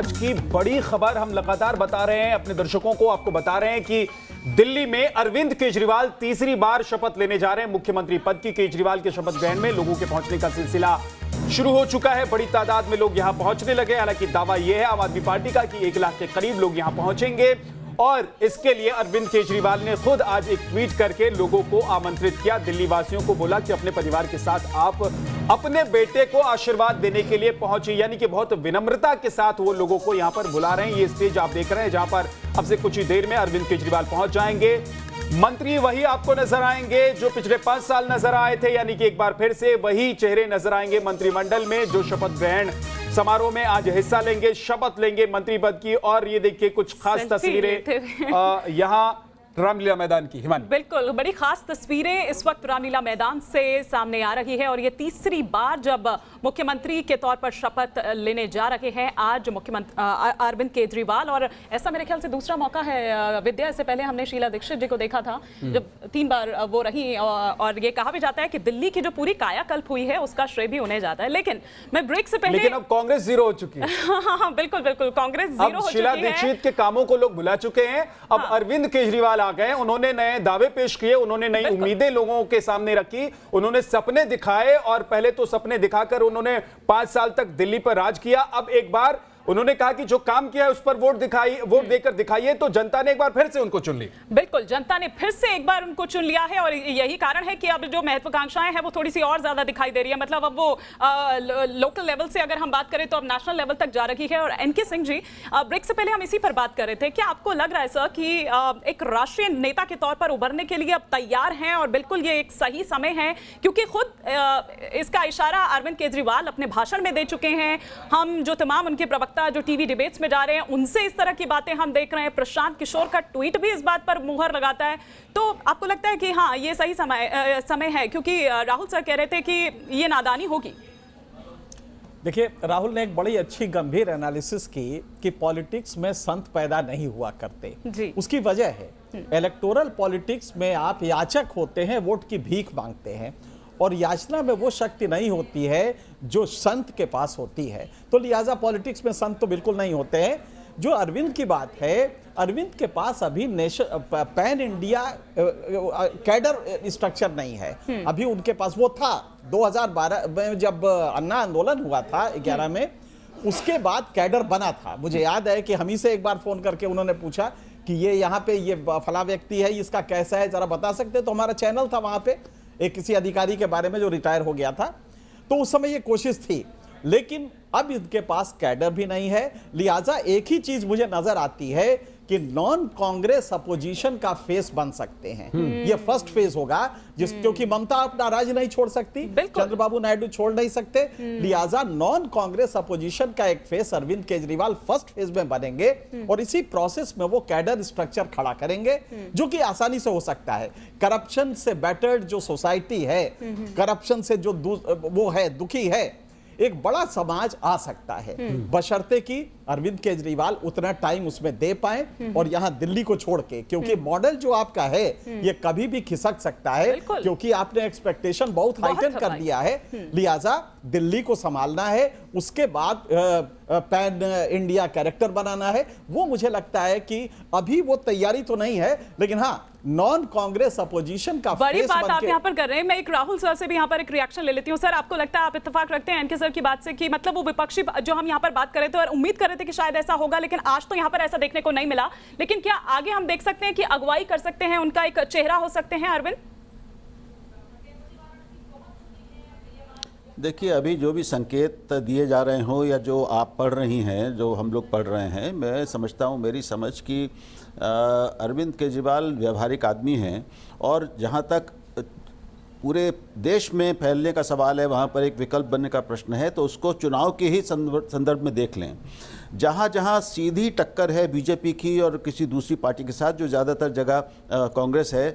आज की बड़ी खबर हम लगातार बता रहे हैं अपने दर्शकों को, आपको बता रहे हैं कि दिल्ली में अरविंद केजरीवाल तीसरी बार शपथ लेने जा रहे हैं मुख्यमंत्री पद की। केजरीवाल के शपथ ग्रहण में लोगों के पहुंचने का सिलसिला शुरू हो चुका है। बड़ी तादाद में लोग यहां पहुंचने लगे। हालांकि दावा यह है आम आदमी पार्टी का कि 1 लाख के करीब लोग यहां पहुंचेंगे और इसके लिए अरविंद केजरीवाल ने खुद आज एक ट्वीट करके लोगों को आमंत्रित किया। दिल्ली वासियों को बोला कि अपने परिवार के साथ आप अपने बेटे को आशीर्वाद देने के लिए पहुंचे, यानी कि बहुत विनम्रता के साथ वो लोगों को यहां पर बुला रहे हैं। ये स्टेज आप देख रहे हैं जहां पर अब से कुछ ही देर में अरविंद केजरीवाल पहुंच जाएंगे। मंत्री वही आपको नजर आएंगे जो पिछले 5 साल नजर आए थे, यानी कि एक बार फिर से वही चेहरे नजर आएंगे मंत्रिमंडल में जो शपथ ग्रहण समारोह में आज हिस्सा लेंगे, शपथ लेंगे मंत्री पद की। और ये देखिए कुछ खास तस्वीरें यहां रामलीला मैदान की। हिमानी, बिल्कुल बड़ी खास तस्वीरें इस वक्त रामलीला मैदान से सामने आ रही है और ये तीसरी बार जब मुख्यमंत्री के तौर पर शपथ लेने जा रहे हैं आज मुख्यमंत्री अरविंद केजरीवाल। और ऐसा मेरे ख्याल से दूसरा मौका है विद्या। इससे पहले हमने शीला दीक्षित जी को देखा था जब 3 बार वो रही और ये कहा भी जाता है कि दिल्ली की जो पूरी कायाकल्प हुई है उसका श्रेय भी उन्हें जाता है। लेकिन मैं ब्रेक से पहले, लेकिन अब कांग्रेस जीरो हो चुकी है। हाँ, बिल्कुल बिल्कुल कांग्रेस जीरो हो चुकी है। शीला दीक्षित के कामों को लोग भुला चुके हैं। अब अरविंद केजरीवाल आ गए, उन्होंने नए दावे पेश किए, उन्होंने नई उम्मीदें लोगों के सामने रखी, उन्होंने सपने दिखाए और पहले तो सपने दिखाकर उन्होंने 5 साल तक दिल्ली पर राज किया। अब एक बार उन्होंने कहा कि जो काम किया है उस पर वोट देकर दिखाइए, तो जनता ने एक बार फिर से उनको चुन लिया। बिल्कुल, जनता ने फिर से एक बार उनको चुन लिया है और यही कारण है कि अब जो महत्वाकांक्षाएं हैं वो थोड़ी सी और ज्यादा दिखाई दे रही है। मतलब अब वो लोकल लेवल से अगर हम बात करें तो अब नेशनल लेवल तक जा रही है। और एनके सिंह जी, ब्रेक से पहले हम इसी पर बात कर रहे थे, क्या आपको लग रहा है सर कि एक राष्ट्रीय नेता के तौर पर उभरने के लिए अब तैयार हैं और बिल्कुल ये एक सही समय है? क्योंकि खुद इसका इशारा अरविंद केजरीवाल अपने भाषण में दे चुके हैं। हम जो तमाम उनके प्रवक्ता जो टीवी डिबेट्स में जा रहे हैं उनसे इस तरह की बातें हम देख रहे हैं। प्रशांत किशोर का ट्वीट भी इस बात पर मुहर लगाता है। तो आपको लगता है कि हाँ ये सही समय है? क्योंकि राहुल सर कह रहे थे कि ये नादानी होगी। देखिए, राहुल ने एक बड़ी अच्छी गंभीर एनालिसिस की कि पॉलिटिक्स में संत पैदा नहीं हुआ करते जी। उसकी वजह है इलेक्टोरल पॉलिटिक्स में आप याचक होते हैं, वोट की भीख मांगते हैं और याचना में वो शक्ति नहीं होती है जो संत के पास होती है। तो लिहाजा पॉलिटिक्स में संत तो बिल्कुल नहीं होते हैं। जो अरविंद की बात है, अरविंद के पास अभी पैन इंडिया कैडर स्ट्रक्चर नहीं है। अभी उनके पास वो था 2012 में जब अन्ना आंदोलन हुआ था 11 में, उसके बाद कैडर बना था। मुझे याद है कि हम ही से एक बार फोन करके उन्होंने पूछा कि ये यहाँ पे ये फला व्यक्ति है, इसका कैसा है, जरा बता सकते? तो हमारा चैनल था वहां पे एक किसी अधिकारी के बारे में जो रिटायर हो गया था, तो उस समय ये कोशिश थी। लेकिन अब इनके पास कैडर भी नहीं है। लिहाजा एक ही चीज मुझे नजर आती है कि नॉन कांग्रेस अपोजिशन का फेस बन सकते हैं। ये फर्स्ट फेज होगा क्योंकि ममता अपना राज्य नहीं छोड़ सकती, चंद्रबाबू नायडू छोड़ नहीं सकते। लिहाजा नॉन कांग्रेस अपोजिशन का एक face Arvind Kejriwal first phase में बनेंगे और इसी प्रोसेस में वो कैडर स्ट्रक्चर खड़ा करेंगे जो कि आसानी से हो सकता है। करप्शन से बैटर्ड जो सोसाइटी है, करप्शन से जो वो है दुखी है, एक बड़ा समाज आ सकता है बशर्ते कि अरविंद केजरीवाल उतना टाइम उसमें दे पाए और यहां दिल्ली को छोड़ के, क्योंकि मॉडल जो आपका है ये कभी भी खिसक सकता है क्योंकि आपने एक्सपेक्टेशन बहुत हाइटन कर दिया है। लिहाजा दिल्ली को संभालना है, उसके बाद पैन इंडिया कैरेक्टर बनाना है। वो मुझे लगता है कि अभी वो तैयारी तो नहीं है, लेकिन हाँ नॉन कांग्रेस अपोजिशन का बड़ी बात आप यहाँ पर कर रहे हैं। मैं एक राहुल सर से भी यहाँ पर एक रिएक्शन ले लेती हूँ। सर, आपको लगता है, आप इत्तेफाक रखते हैं एनके सर की बात से कि मतलब वो विपक्षी जो हम यहाँ पर बात कर रहे थे और उम्मीद कर रहे थे कि शायद ऐसा होगा, लेकिन आज तो यहाँ पर ऐसा देखने को नहीं मिला। लेकिन क्या आगे हम देख सकते हैं कि अगुवाई कर सकते हैं, उनका एक चेहरा हो सकते हैं अरविंद? देखिए, अभी जो भी संकेत दिए जा रहे हों या जो आप पढ़ रही हैं, जो हम लोग पढ़ रहे हैं, मैं समझता हूँ, मेरी समझ कि अरविंद केजरीवाल व्यावहारिक आदमी हैं और जहाँ तक पूरे देश में फैलने का सवाल है, वहाँ पर एक विकल्प बनने का प्रश्न है, तो उसको चुनाव के ही संदर्भ में देख लें। जहाँ जहाँ सीधी टक्कर है बीजेपी की और किसी दूसरी पार्टी के साथ, जो ज़्यादातर जगह कांग्रेस है,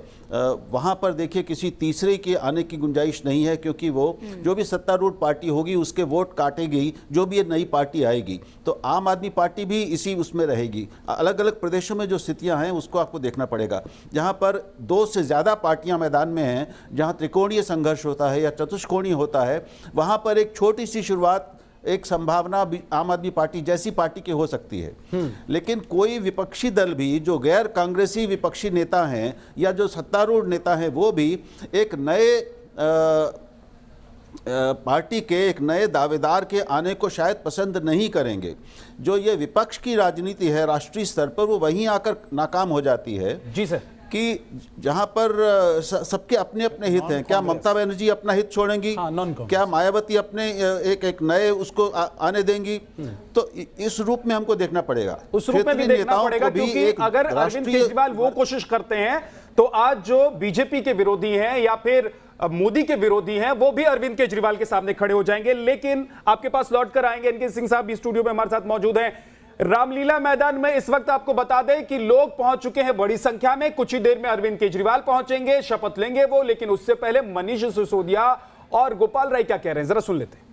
वहाँ पर देखिए किसी तीसरे के आने की गुंजाइश नहीं है, क्योंकि वो जो भी सत्तारूढ़ पार्टी होगी उसके वोट काटेगी जो भी ये नई पार्टी आएगी। तो आम आदमी पार्टी भी इसी उसमें रहेगी। अलग अलग प्रदेशों में जो स्थितियाँ हैं उसको आपको देखना पड़ेगा। जहाँ पर 2 से ज़्यादा पार्टियाँ मैदान में हैं, जहाँ त्रिकोणीय संघर्ष होता है या चतुष्कोणीय होता है, वहाँ पर एक छोटी सी शुरुआत एक संभावना आम आदमी पार्टी जैसी पार्टी की हो सकती है। लेकिन कोई विपक्षी दल भी, जो गैर कांग्रेसी विपक्षी नेता हैं या जो सत्तारूढ़ नेता हैं, वो भी एक नए पार्टी के एक नए दावेदार के आने को शायद पसंद नहीं करेंगे। जो ये विपक्ष की राजनीति है राष्ट्रीय स्तर पर, वो वहीं आकर नाकाम हो जाती है। जी सर। कि जहां पर सबके अपने अपने हित हैं। क्या ममता बनर्जी अपना हित छोड़ेंगी? क्या मायावती अपने एक नए उसको आने देंगी? तो इस रूप में हमको देखना पड़ेगा, उस रूप में भी देखना पड़ेगा, क्योंकि अगर अरविंद केजरीवाल वो कोशिश करते हैं तो आज जो बीजेपी के विरोधी हैं या फिर मोदी के विरोधी हैं, वो भी अरविंद केजरीवाल के सामने खड़े हो जाएंगे। लेकिन आपके पास लौट कर आएंगे, एनके सिंह साहब भी स्टूडियो में हमारे साथ मौजूद हैं। रामलीला मैदान में इस वक्त आपको बता दें कि लोग पहुंच चुके हैं बड़ी संख्या में। कुछ ही देर में अरविंद केजरीवाल पहुंचेंगे, शपथ लेंगे वो, लेकिन उससे पहले मनीष सिसोदिया और गोपाल राय क्या कह रहे हैं, जरा सुन लेते हैं।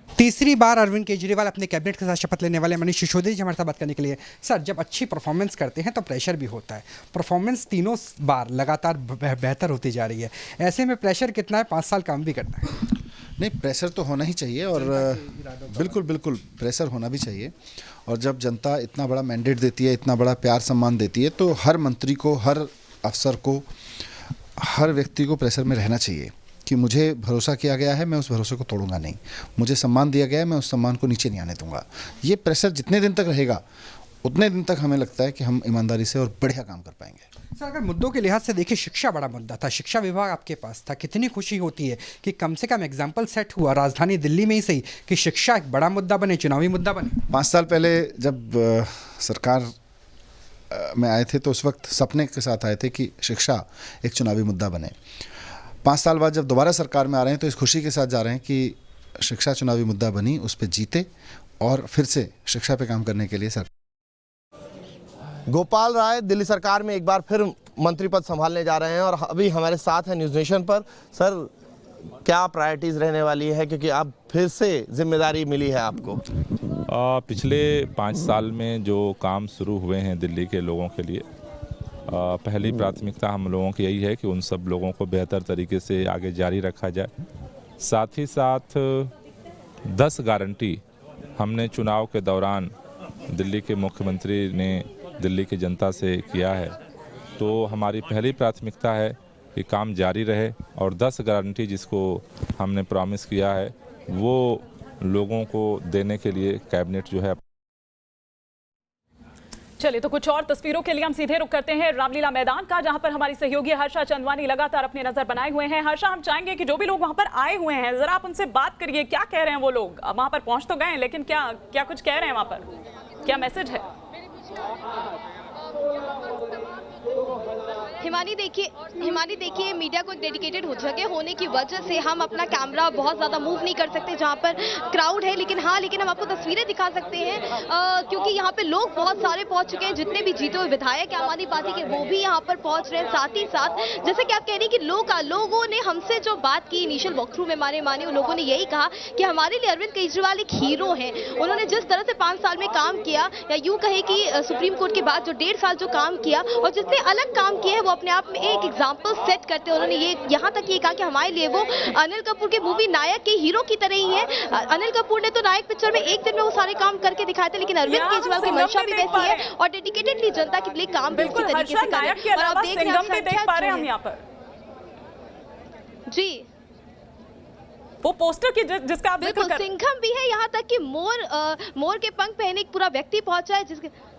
तीसरी बार अरविंद केजरीवाल अपने कैबिनेट के साथ शपथ लेने वाले मनीष सिसोदिया जी हमारे साथ बात करने के लिए। सर, जब अच्छी परफॉर्मेंस करते हैं तो प्रेशर भी होता है। परफॉर्मेंस तीनों बार लगातार बेहतर होती जा रही है, ऐसे में प्रेशर कितना है? 5 साल काम भी करना है। नहीं, प्रेशर तो होना ही चाहिए और बिल्कुल बिल्कुल प्रेशर होना भी चाहिए। और जब जनता इतना बड़ा मैंडेट देती है, इतना बड़ा प्यार सम्मान देती है, तो हर मंत्री को, हर अफसर को, हर व्यक्ति को प्रेशर में रहना चाहिए कि मुझे भरोसा किया गया है, मैं उस भरोसे को तोड़ूंगा नहीं। मुझे सम्मान दिया गया है, मैं उस सम्मान को नीचे नहीं आने दूंगा। ये प्रेशर जितने दिन तक रहेगा उतने दिन तक हमें लगता है कि हम ईमानदारी से और बढ़िया काम कर पाएंगे। सर, अगर मुद्दों के लिहाज से देखिए, शिक्षा बड़ा मुद्दा था, शिक्षा विभाग आपके पास था। कितनी खुशी होती है कि कम से कम एग्जाम्पल सेट हुआ राजधानी दिल्ली में ही सही कि शिक्षा एक बड़ा मुद्दा बने, चुनावी मुद्दा बने। 5 साल पहले जब सरकार में आए थे तो उस वक्त सपने के साथ आए थे कि शिक्षा एक चुनावी मुद्दा बने। 5 साल बाद जब दोबारा सरकार में आ रहे हैं तो इस खुशी के साथ जा रहे हैं कि शिक्षा चुनावी मुद्दा बनी, उस पर जीते और फिर से शिक्षा पे काम करने के लिए सरकार। गोपाल राय दिल्ली सरकार में एक बार फिर मंत्री पद संभालने जा रहे हैं और अभी हमारे साथ हैं न्यूज़ नेशन पर। सर, क्या प्रायोरिटीज़ रहने वाली है, क्योंकि अब फिर से जिम्मेदारी मिली है आपको? पिछले 5 साल में जो काम शुरू हुए हैं दिल्ली के लोगों के लिए, पहली प्राथमिकता हम लोगों की यही है कि उन सब लोगों को बेहतर तरीके से आगे जारी रखा जाए। साथ ही साथ 10 गारंटी हमने चुनाव के दौरान दिल्ली के मुख्यमंत्री ने दिल्ली की जनता से किया है, तो हमारी पहली प्राथमिकता है कि काम जारी रहे और 10 गारंटी जिसको हमने प्रॉमिस किया है वो लोगों को देने के लिए कैबिनेट जो है। चलिए, तो कुछ और तस्वीरों के लिए हम सीधे रुक करते हैं रामलीला मैदान का, जहां पर हमारी सहयोगी हर्षा चंदवानी लगातार अपनी नजर बनाए हुए हैं। हर्षा, हम चाहेंगे कि जो भी लोग वहां पर आए हुए हैं, जरा आप उनसे बात करिए, क्या कह रहे हैं वो लोग? वहां पर पहुंच तो गए, लेकिन क्या कुछ कह रहे हैं वहां पर? क्या मैसेज है? हिमानी देखिए मीडिया को डेडिकेटेड हो जगह होने की वजह से हम अपना कैमरा बहुत ज़्यादा मूव नहीं कर सकते जहां पर क्राउड है, लेकिन हम आपको तस्वीरें दिखा सकते हैं क्योंकि यहाँ पे लोग बहुत सारे पहुंच चुके हैं। जितने भी जीते हुए विधायक आम आदमी पार्टी के वो भी यहाँ पर पहुंच रहे हैं। साथ ही साथ जैसे कि आप कह रही हैं कि लोगों ने हमसे जो बात की इनिशियल वॉक थ्रू में माने उन लोगों ने यही कहा कि हमारे लिए अरविंद केजरीवाल एक हीरो हैं। उन्होंने जिस तरह से 5 साल में काम किया, या यूं कहे कि सुप्रीम कोर्ट के बाद जो 1.5 साल जो काम किया और जितने अलग काम किए हैं वो अपने आप में एक एग्जाम्पल सेट करते हैं। उन्होंने ये यहाँ तक ये कहा कि हमारे लिए वो अनिल कपूर के मूवी नायक के हीरो की तरह ही है। अनिल कपूर ने तो नायक पिक्चर में एक दिन में वो सारे काम करके दिखाए थे, लेकिन अरविंद केजरीवाल की मंशा भी वैसी है और डेडिकेटेडली जनता के लिए काम भी उसी तरीके से कर रहे हैं। और आप देख रहे हैं हम यहाँ पर जी वो पोस्टर की जिसका आप बिल्कुल सिंघम भी है, यहाँ तक कि मोर के पंख पहने एक पूरा व्यक्ति पहुंचा है जिसके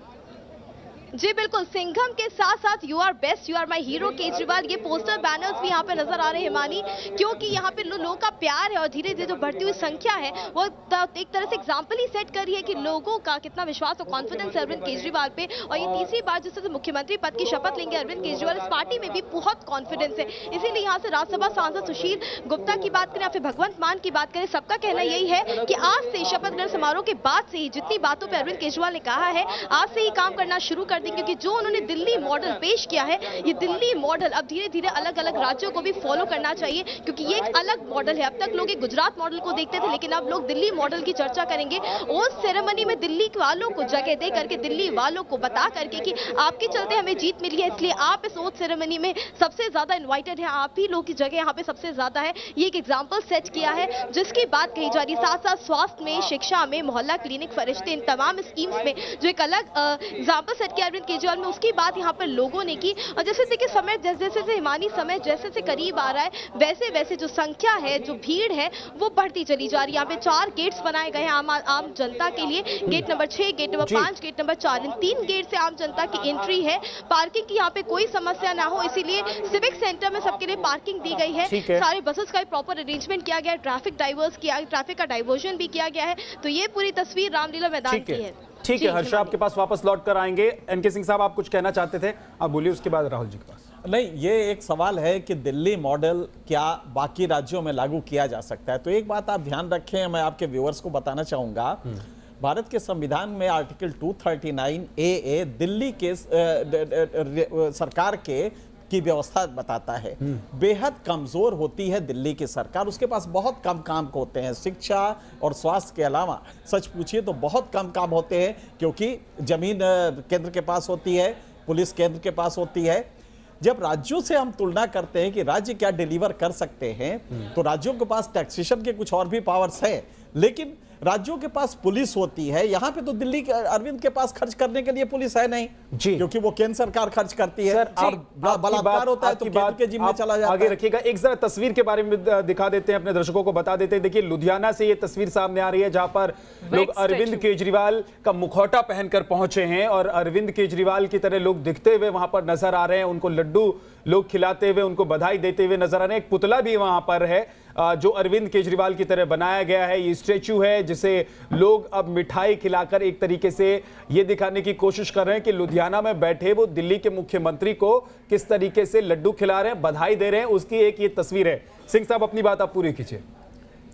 जी बिल्कुल सिंघम के साथ साथ you are best, you are my hero Kejriwal, ये पोस्टर बैनर्स भी यहाँ पे नजर आ रहे हैं हिमानी, क्योंकि यहाँ पे लोगों का प्यार है और धीरे धीरे जो बढ़ती हुई संख्या है वो एक तरह से एग्जाम्पल ही सेट कर रही है कि लोगों का कितना विश्वास और कॉन्फिडेंस है अरविंद केजरीवाल पे। और ये तीसरी बार जिस तरह से मुख्यमंत्री पद की शपथ लेंगे अरविंद केजरीवाल, इस पार्टी में भी बहुत कॉन्फिडेंस है। इसीलिए यहाँ से राज्यसभा सांसद सुशील गुप्ता की बात करें या फिर भगवंत मान की बात करें, सबका कहना यही है कि आज से शपथ ग्रहण समारोह के बाद से ही जितनी बातों पर अरविंद केजरीवाल ने कहा है आज से ही काम करना शुरू कर कर दें, क्योंकि जो उन्होंने दिल्ली मॉडल पेश किया है, ये दिल्ली मॉडल अब धीरे धीरे अलग अलग राज्यों को भी फॉलो करना चाहिए, क्योंकि ये एक अलग मॉडल है। अब तक लोग एक गुजरात मॉडल को देखते थे, लेकिन अब लोग दिल्ली मॉडल की चर्चा करेंगे। ओथ सेरेमनी में दिल्ली वालों को जगह दे करके, दिल्ली वालों को बता करके कि आपके चलते हमें जीत मिली है, इसलिए आप इस ओथ सेरेमनी में सबसे ज्यादा इन्वाइटेड है, आप ही लोग की जगह यहाँ पे सबसे ज्यादा है, ये एक एग्जाम्पल सेट किया है जिसकी बात कही जा रही है। साथ साथ स्वास्थ्य में, शिक्षा में, मोहल्ला क्लिनिक, फरिश्ते, इन तमाम स्कीम्स में जो एक अलग एग्जाम्पल सेट किया अरविंद केजरीवाल में, उसकी बात यहाँ पर लोगों ने की। और जैसे देखिए समय जैसे हिमानी समय जैसे करीब आ रहा है, वैसे वैसे जो संख्या है, जो भीड़ है, वो बढ़ती चली जा रही है। यहाँ पे 4 गेट्स बनाए गए हैं आम जनता के लिए, gate number 6, gate number 5, gate number 4, इन 3 गेट से आम जनता की एंट्री है। पार्किंग की यहाँ पे कोई समस्या ना हो, इसीलिए सिविक सेंटर में सबके लिए पार्किंग दी गई है। सारे बसेस का प्रॉपर अरेंजमेंट किया गया है, ट्रैफिक का डाइवर्जन भी किया गया है। तो ये पूरी तस्वीर रामलीला मैदान की है। ठीक है हर्षा, आपके पास वापस लौट कर आएंगे। एनके सिंह साहब, आप कुछ कहना चाहते थे, आप बोलिए, उसके बाद राहुल जी के पास। नहीं, ये एक सवाल है कि दिल्ली मॉडल क्या बाकी राज्यों में लागू किया जा सकता है। तो एक बात आप ध्यान रखें, मैं आपके व्यूअर्स को बताना चाहूंगा, भारत के संविधान में आर्टिकल 239A दिल्ली के सरकार की व्यवस्था बताता है। बेहद कमजोर होती है दिल्ली की सरकार, उसके पास बहुत कम काम होते हैं, शिक्षा और स्वास्थ्य के अलावा सच पूछिए तो बहुत कम काम होते हैं, क्योंकि जमीन केंद्र के पास होती है, पुलिस केंद्र के पास होती है। जब राज्यों से हम तुलना करते हैं कि राज्य क्या डिलीवर कर सकते हैं, तो राज्यों के पास टैक्सेशन के कुछ और भी पावर्स है, लेकिन राज्यों के पास पुलिस होती है। यहाँ पे तो दिल्ली के अरविंद के पास खर्च करने के लिए पुलिस है नहीं जी, क्योंकि वो केंद्र सरकार खर्च करती है। और बलात्कार होता है तो केंद्र के जिम्मे चला जाता है। आगे रखिएगा, एक जरा तस्वीर के बारे में दिखा देते हैं, अपने दर्शकों को बता देते हैं। देखिए, लुधियाना से ये तस्वीर सामने आ रही है, जहां पर लोग अरविंद केजरीवाल का मुखौटा पहनकर पहुंचे हैं और अरविंद केजरीवाल की तरह लोग दिखते हुए वहां पर नजर आ रहे हैं। उनको लड्डू लोग खिलाते हुए, उनको बधाई देते हुए नजर आ रहे हैं। एक पुतला भी वहां पर है जो अरविंद केजरीवाल की तरह बनाया गया है। ये स्टैचू है जिसे लोग अब मिठाई खिलाकर एक तरीके से ये दिखाने की कोशिश कर रहे हैं कि लुधियाना में बैठे वो दिल्ली के मुख्यमंत्री को किस तरीके से लड्डू खिला रहे हैं, बधाई दे रहे हैं, उसकी एक ये तस्वीर है। सिंह साहब, अपनी बात आप पूरी कीजिए।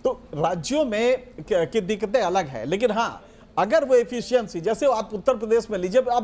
तो राज्यों में की दिक्कतें अलग है, लेकिन हाँ, अगर वो एफिशिएंसी, जैसे आप उत्तर प्रदेश में लीजिए, आप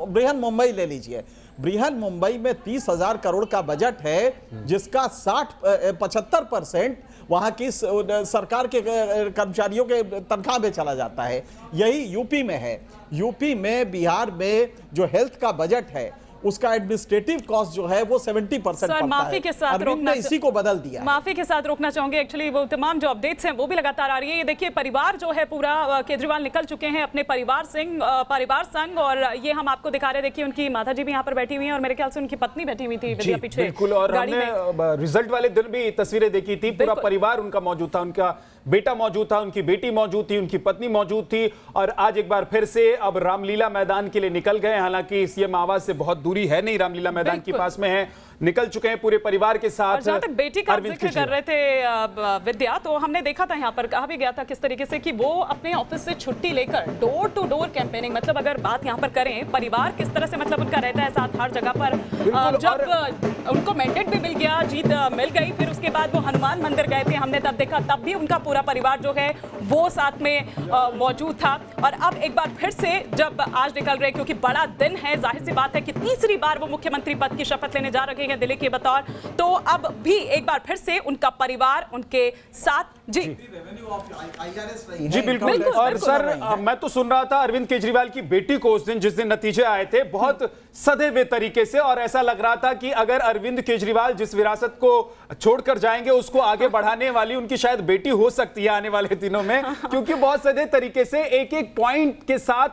बृहन मुंबई ले लीजिए, बृहन मुंबई में 30,000 करोड़ का बजट है, जिसका 75% वहां की सरकार के कर्मचारियों के तनख्वाह में चला जाता है। यही यूपी में है। यूपी में, बिहार में जो हेल्थ का बजट है, उसका एडमिनिस्ट्रेटिव कॉस्ट जो है वो 70% सर, माफी के साथ रोकना, इसी को बदल दिया। माफी के साथ रोकना चाहूंगे, एक्चुअली वो तमाम जो अपडेट्स हैं वो भी लगातार आ रही है। ये देखिए, परिवार जो है पूरा, केजरीवाल निकल चुके हैं अपने परिवार संग, और ये हम आपको दिखा रहे हैं। देखिए, उनकी माता जी भी यहाँ पर बैठी हुई हैं और मेरे ख्याल से उनकी पत्नी बैठी हुई थी विद्या पीछे। बिल्कुल, और हमने रिजल्ट वाले दिन भी तस्वीरें देखी थी, पूरा परिवार उनका मौजूद था, उनका बेटा मौजूद था, उनकी बेटी मौजूद थी, उनकी पत्नी मौजूद थी। और आज एक बार फिर से अब रामलीला मैदान के लिए निकल गए। हालांकि सीएम आवास से बहुत दूरी है नहीं, रामलीला मैदान के पास में है, निकल चुके हैं पूरे परिवार के साथ। जहां तक बेटी का जिक्र कर रहे थे विद्या, तो हमने देखा था, यहाँ पर कहा भी गया था किस तरीके से कि वो अपने ऑफिस से छुट्टी लेकर डोर टू डोर कैंपेनिंग, मतलब अगर बात यहाँ पर करें, परिवार किस तरह से मतलब उनका रहता है साथ हर जगह पर। जब उनको मैंडेट भी मिल गया, जीत मिल गई, फिर उसके बाद वो हनुमान मंदिर गए थे, हमने तब देखा, तब भी उनका पूरा परिवार जो है वो साथ में मौजूद था। और अब एक बार फिर से जब आज निकल रहे, क्योंकि बड़ा दिन है, जाहिर सी बात है कि तीसरी बार वो मुख्यमंत्री पद की शपथ लेने जा रहे हैं दिल्ली के बतौर, तो अब भी एक बार फिर से उनका परिवार उनके साथ। जी बिल्कुल। और सर, मैं तो सुन रहा था अरविंद केजरीवाल की बेटी को उस दिन, जिस दिन नतीजे आए थे, बहुत सधे हुए तरीके से, और ऐसा लग रहा था कि अगर अरविंद केजरीवाल जिस विरासत को छोड़कर जाएंगे उसको आगे बढ़ाने वाली उनकी शायद बेटी हो सकती है आने वाले दिनों में, क्योंकि बहुत सधे तरीके से एक एक पॉइंट के साथ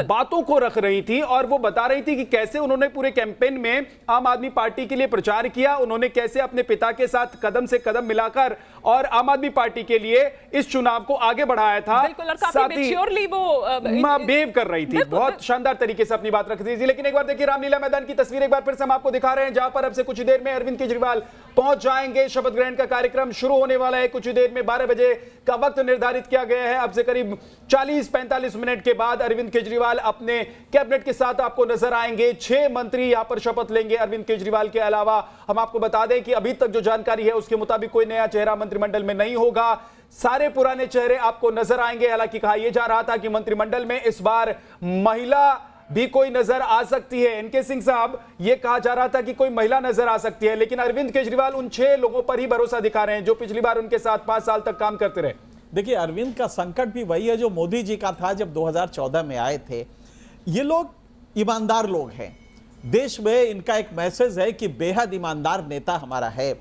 बातों को रख रही थी। और वो बता रही थी कि कैसे उन्होंने पूरे कैंपेन में आम आदमी पार्टी के लिए प्रचार किया, उन्होंने कैसे अपने पिता के साथ कदम से कदम मिलाकर और आम आदमी पार्टी के लिए इस चुनाव को आगे बढ़ाया था। बिल्कुल, और काफी मैच्योरली वो बिहेव कर रही थी, बहुत शानदार तरीके से अपनी बात रख रही थी। लेकिन एक बार देखिए, रामलीला मैदान की तस्वीर एक बार फिर से हम आपको दिखा रहे हैं, जहां पर अब से कुछ देर में अरविंद केजरीवाल पहुंच जाएंगे। शपथ ग्रहण का कार्यक्रम शुरू होने वाला है कुछ देर में, 12 बजे का वक्त निर्धारित किया गया है। अब से करीब 40-45 मिनट के बाद अरविंद केजरीवाल अपने कैबिनेट के साथ आपको नजर आएंगे। 6 मंत्री यहां पर शपथ लेंगे अरविंद केजरीवाल के अलावा। हम आपको बता दें कि अभी तक जो जानकारी है उसके मुताबिक कोई नया चेहरा मंत्रिमंडल में नहीं होगा, सारे पुराने चेहरे आपको नजर आएंगे। हालांकि कहा यह जा रहा था कि मंत्रिमंडल में इस बार महिला भी कोई नजर आ सकती है। एनके सिंह साहब, ये कहा जा रहा था कि कोई महिला नजर आ सकती है, लेकिन अरविंद केजरीवाल उन 6 लोगों पर ही भरोसा दिखा रहे हैं जो पिछली बार उनके साथ 5 साल तक काम करते रहे। देखिए, अरविंद का संकट भी वही है जो मोदी जी का था जब 2014 में आए थे। ये लोग ईमानदार लोग हैं, देश में इनका एक मैसेज है कि बेहद ईमानदार नेता हमारा है।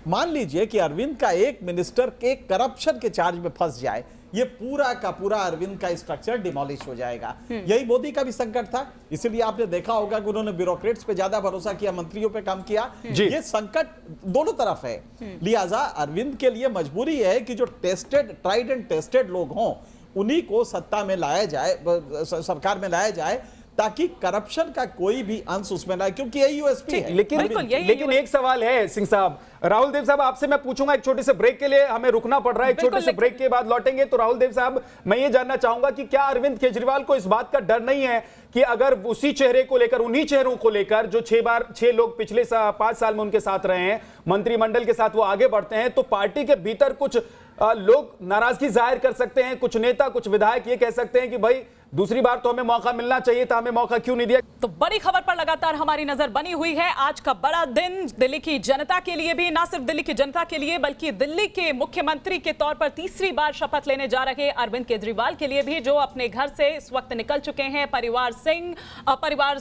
मान लीजिए कि अरविंद का एक मिनिस्टर के करप्शन के चार्ज में फंस जाए, ये पूरा का पूरा अरविंद का स्ट्रक्चर डिमोलिश हो जाएगा। यही मोदी का भी संकट था, इसीलिए आपने देखा होगा कि उन्होंने ब्यूरोक्रेट्स पे ज्यादा भरोसा किया, मंत्रियों पे कम किया। ये संकट दोनों तरफ है, लिहाजा अरविंद के लिए मजबूरी है कि जो ट्राइड एंड टेस्टेड लोग हों उन्हीं को सत्ता में लाया जाए, सरकार में लाया जाए, ताकि करप्शन का कोई भी अंश उसमें ना, क्योंकि यही यूएसपी है। लेकिन एक सवाल है सिंह साहब, राहुल देव साहब, आपसे मैं पूछूंगा, एक छोटे से ब्रेक के लिए हमें रुकना पड़ रहा है, एक छोटे से ब्रेक के बाद लौटेंगे। तो राहुल देव साहब, मैं ये जानना चाहूंगा कि क्या अरविंद केजरीवाल को इस बात का डर नहीं है कि अगर उसी चेहरे को लेकर, उन्हीं चेहरों को लेकर जो 6 लोग पिछले 5 साल में उनके साथ रहे हैं, मंत्रिमंडल के साथ वो आगे बढ़ते हैं, तो पार्टी के भीतर कुछ लोग नाराजगी जाहिर कर सकते हैं, कुछ नेता, कुछ विधायक ये कह सकते हैं कि भाई दूसरी बार तो हमें मौका मिलना चाहिए था, हमें मौका क्यों नहीं दिया। तो बड़ी खबर पर लगातार हमारी नजर बनी हुई है। आज का बड़ा दिन दिल्ली की जनता के लिए भी, ना सिर्फ दिल्ली की जनता के लिए बल्कि दिल्ली के मुख्यमंत्री के तौर पर तीसरी बार शपथ लेने जा रहे अरविंद केजरीवाल के लिए भी, जो अपने घर से इस वक्त निकल चुके हैं परिवार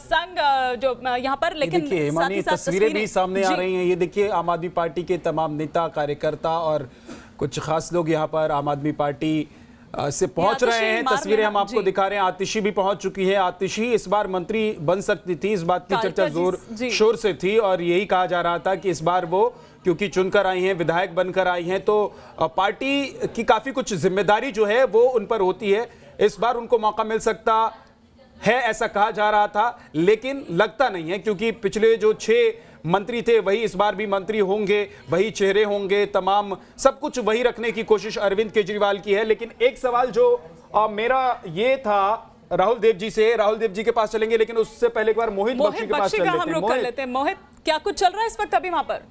संघ जो यहाँ पर। लेकिन तस्वीरें भी सामने आ रही हैं, ये देखिए आम आदमी पार्टी के तमाम नेता, कार्यकर्ता और कुछ खास लोग यहाँ पर आम आदमी पार्टी से पहुंच रहे हैं। तस्वीरें हम आपको दिखा रहे हैं, आतिशी भी पहुंच चुकी है। आतिशी इस बार मंत्री बन सकती थी, इस बात की चर्चा जोर शोर से थी और यही कहा जा रहा था कि इस बार वो क्योंकि चुनकर आई हैं, विधायक बनकर आई हैं, तो पार्टी की काफी कुछ जिम्मेदारी जो है वो उन पर होती है। इस बार उनको मौका मिल सकता है ऐसा कहा जा रहा था, लेकिन लगता नहीं है, क्योंकि पिछले जो 6 मंत्री थे वही इस बार भी मंत्री होंगे, वही चेहरे होंगे, तमाम सब कुछ वही रखने की कोशिश अरविंद केजरीवाल की है। लेकिन एक सवाल जो मेरा ये था राहुल देव जी से, राहुल देव जी के पास चलेंगे, लेकिन उससे पहले एक बार मोहित बख्शी के पास चल लेते हैं। मोहित, क्या कुछ चल रहा है इस वक्त अभी वहां पर?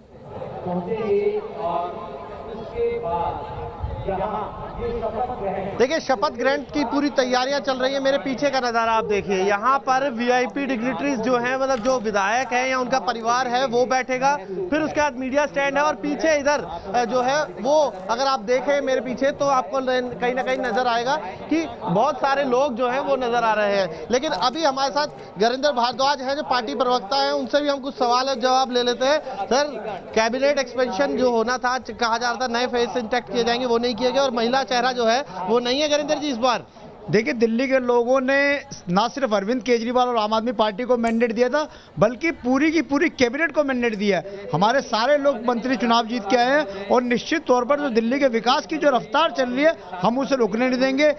देखिए, शपथ ग्रहण की पूरी तैयारियां चल रही है। मेरे पीछे का नजारा आप देखिए, यहाँ पर वीआईपी डिग्निटरीज जो हैं, मतलब जो विधायक है या उनका परिवार है वो बैठेगा, फिर उसके बाद मीडिया स्टैंड है और पीछे इधर जो है वो, अगर आप देखें मेरे पीछे तो आपको कहीं ना कहीं नजर आएगा कि बहुत सारे लोग जो हैं वो नजर आ रहे हैं। लेकिन अभी हमारे साथ गुरिंदर भारद्वाज है जो पार्टी प्रवक्ता है, उनसे भी हम कुछ सवाल जवाब ले लेते हैं। सर, कैबिनेट एक्सपेंशन जो होना था, कहा जा रहा था नए फेस इंटैक्ट किए जाएंगे, वो नहीं किए गए और महिला चेहरा जो है वो नहीं है गुरिंदर जी इस बार। देखिए, दिल्ली के लोगों ने ना सिर्फ अरविंद केजरीवाल और आम आदमी पार्टी को मैंडेट दिया था, बल्कि पूरी की पूरी कैबिनेट को मैंडेट दिया है। हमारे सारे लोग मंत्री चुनाव जीत के आए हैं और निश्चित तौर पर जो दिल्ली के विकास की जो रफ्तार चल रही है हम उसे रुकने नहीं देंगे।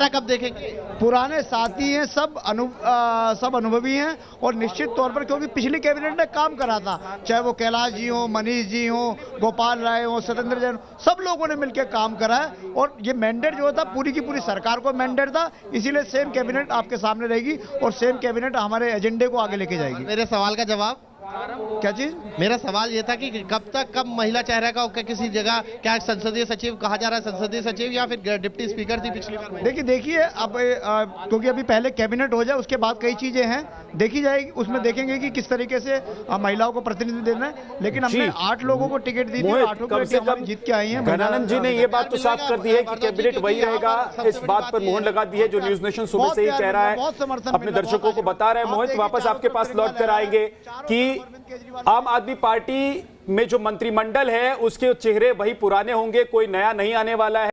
कब देखेंगे? पुराने साथी हैं, सब अनुभवी हैं और निश्चित तौर पर, क्योंकि पिछली कैबिनेट ने काम करा था, चाहे वो कैलाश जी हो, मनीष जी हो, गोपाल राय हो, सत्येंद्र जैन, सब लोगों ने मिलकर काम करा है और ये मैंडेट जो था पूरी की पूरी सरकार को मैंडेट था। इसीलिए सेम कैबिनेट आपके सामने रहेगी और सेम कैबिनेट हमारे एजेंडे को आगे लेके जाएगी। मेरे सवाल का जवाब क्या चीज? मेरा सवाल ये था कि कब महिला चेहरा का किसी जगह, क्या संसदीय सचिव कहा जा रहा है, संसदीय सचिव या फिर डिप्टी स्पीकर थी पिछली बार? देखिए अब क्योंकि अभी पहले कैबिनेट हो जाए उसके बाद कई चीजें हैं देखी जाएगी, उसमें देखेंगे कि किस तरीके से महिलाओं को प्रतिनिधित्व देना है। लेकिन हमने 8 लोगों को टिकट दी थी, 8 को जीत के आई है। गणानंद जी ने ये बात तो साफ कर दी है कि कैबिनेट वही रहेगा, इस बात पर मुहर लगा दी है जो न्यूज नेशन सुबह से ही कह रहा है, अपने दर्शकों को बता रहे हैं। मोहित, वापस आपके पास लौट कर आएंगे कि आम आदमी पार्टी में जो मंत्रिमंडल है उसके चेहरे वही पुराने होंगे, कोई नया नहीं आने वाला है।